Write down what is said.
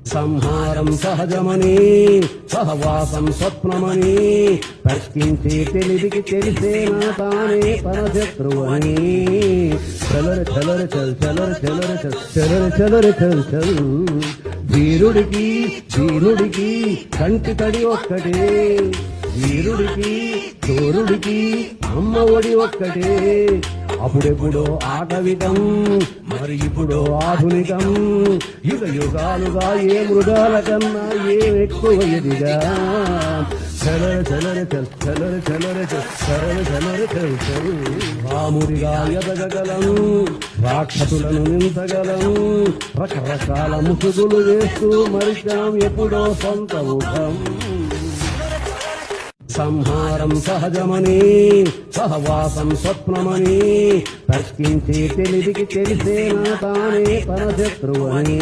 సంహారం సహజమని సహవాసం స్వప్నమని తర్కించే తెలివికి తెలిసేనా తానే పరశత్రువని చలర చలర చల్ చలర చలర చల్ చలర చలర చల్ చల్ వీరుడికి వీరుడికి కంటి తడి ఒక్కటే వీరుడికి చోరుడికి అమ్మ ఒడి ఒక్కటే అప్పుడెప్పుడో ఆటవికం మరి ఇప్పుడు ఆధునికం యుగ యుగాలుగా ఏ మృగాల కన్నా ఏం ఎక్కువ ఎదిగా చలర చలర చల్ చలర చలర చల్ చలర చలర చల్ చల్ రాముడిగా ఎదగగలం రాక్షసులను నించగలం రకరకాల ముసుగులు వేస్తూ మరిచాం ఎప్పుడో సొంత ముఖం సంహారం సహజమని సహవాసం స్వప్నమని తర్కించే తెలివికి తెలిసేనా తానే పరశత్రువని